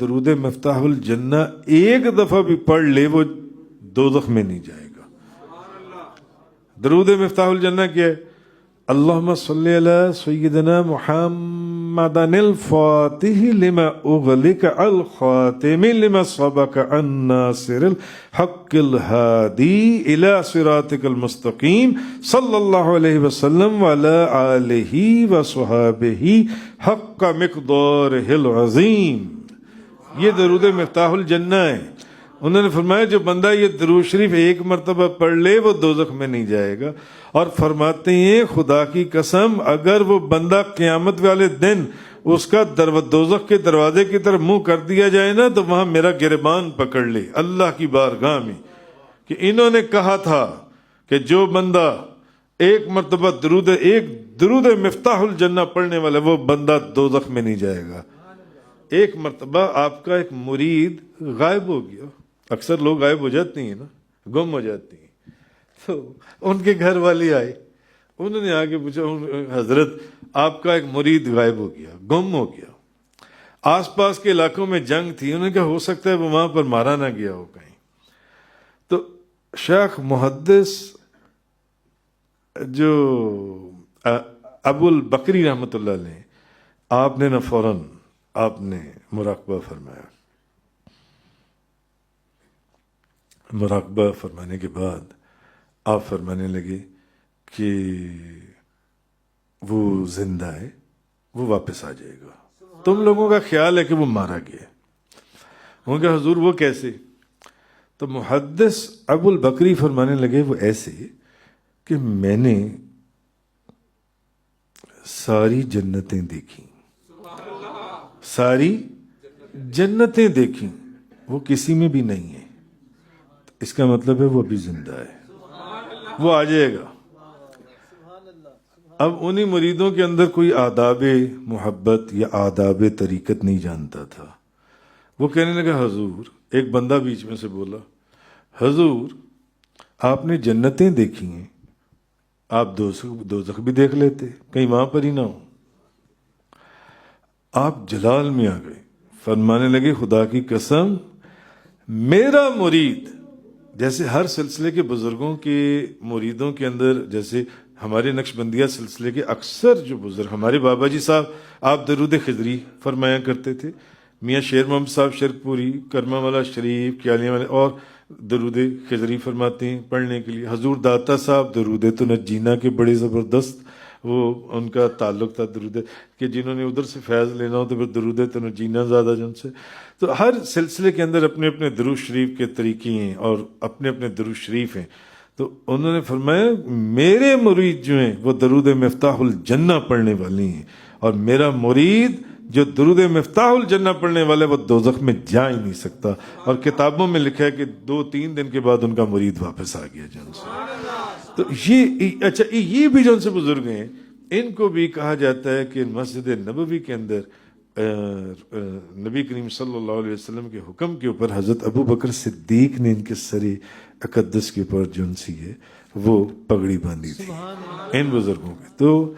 درود مفتاح الجنہ ایک دفعہ بھی پڑھ لے وہ دوزخ میں نہیں جائے گا۔ درود مفتاح الجنہ کیا ہے؟ اللہم صلی علی سیدنا محمد الفاتح لما اغلق الخاتم لما سبق الناصر الحق الہادی الى صراطک المستقیم صلی اللہ علیہ وسلم وعلی آلہ وصحابہ حق مقدارہ العظیم۔ یہ درود مفتاح الجنہ ہے۔ انہوں نے فرمایا جو بندہ یہ درود شریف ایک مرتبہ پڑھ لے وہ دوزخ میں نہیں جائے گا، اور فرماتے ہیں خدا کی قسم اگر وہ بندہ قیامت والے دن اس کا دوزخ کے دروازے کی طرف منہ کر دیا جائے نا تو وہاں میرا گریبان پکڑ لے اللہ کی بارگاہ میں کہ انہوں نے کہا تھا کہ جو بندہ ایک مرتبہ درود مفتاح الجنہ پڑھنے والا وہ بندہ دوزخ میں نہیں جائے گا۔ ایک مرتبہ آپ کا ایک مرید غائب ہو گیا، اکثر لوگ غائب ہو جاتے ہیں نا، گم ہو جاتے ہیں، تو ان کے گھر والے آئے، انہوں نے آگے پوچھا حضرت آپ کا ایک مرید غائب ہو گیا، گم ہو گیا، آس پاس کے علاقوں میں جنگ تھی، انہوں نے کہا ہو سکتا ہے وہ وہاں پر مارا نہ گیا ہو کہیں۔ تو شیخ محدث جو ابو البکری رحمۃ اللہ علیہ، آپ نے نہ فوراً آپ نے مراقبہ فرمایا، مراقبہ فرمانے کے بعد آپ فرمانے لگے کہ وہ زندہ ہے، وہ واپس آ جائے گا، تم لوگوں کا خیال ہے کہ وہ مارا گیا۔ ان کا حضور وہ کیسے؟ تو محدث ابو البکری فرمانے لگے وہ ایسے کہ میں نے ساری جنتیں دیکھیں، ساری جنتیں دیکھیں، وہ کسی میں بھی نہیں ہے، اس کا مطلب ہے وہ ابھی زندہ ہے، وہ آ جائے گا۔ اب انہی مریدوں کے اندر کوئی آداب محبت یا آداب طریقت نہیں جانتا تھا، وہ کہنے لگا حضور، ایک بندہ بیچ میں سے بولا حضور آپ نے جنتیں دیکھی ہیں، آپ دوزخ بھی دیکھ لیتے، کہیں وہاں پر ہی نہ ہو۔ آپ جلال میں آ گئے، فرمانے لگے خدا کی قسم میرا مرید، جیسے ہر سلسلے کے بزرگوں کے مریدوں کے اندر، جیسے ہمارے نقشبندیہ سلسلے کے اکثر جو بزرگ، ہمارے بابا جی صاحب آپ درود خضری فرمایا کرتے تھے، میاں شیر محمد صاحب شرک پوری، کرما والا شریف، کیالیاں والے اور درود خضری فرماتے ہیں پڑھنے کے لیے۔ حضور داتا صاحب درود تنجینا کے بڑے زبردست وہ ان کا تعلق تھا، درود کہ جنہوں نے ادھر سے فیض لینا ہو تو پھر درود تنجینا زیادہ جن سے۔ تو ہر سلسلے کے اندر اپنے اپنے درود شریف کے طریقے ہیں اور اپنے اپنے درود شریف ہیں۔ تو انہوں نے فرمایا میرے مرید جو ہیں وہ درود مفتاح الجنہ پڑھنے والے ہیں، اور میرا مرید جو درود مفتاح الجنہ پڑھنے والے وہ دوزخ میں جا ہی نہیں سکتا، اور کتابوں میں لکھا ہے کہ 2-3 دن کے بعد ان کا مرید واپس آ گیا جن سے۔ تو یہ اچھا یہ بھی جو ان سے بزرگ ہیں، ان کو بھی کہا جاتا ہے کہ مسجد نبوی کے اندر نبی کریم صلی اللہ علیہ وسلم کے حکم کے اوپر حضرت ابو بکر صدیق نے ان کے سر اقدس کے اوپر جو ان سی ہے وہ پگڑی باندھی تھی ان بزرگوں کے۔ تو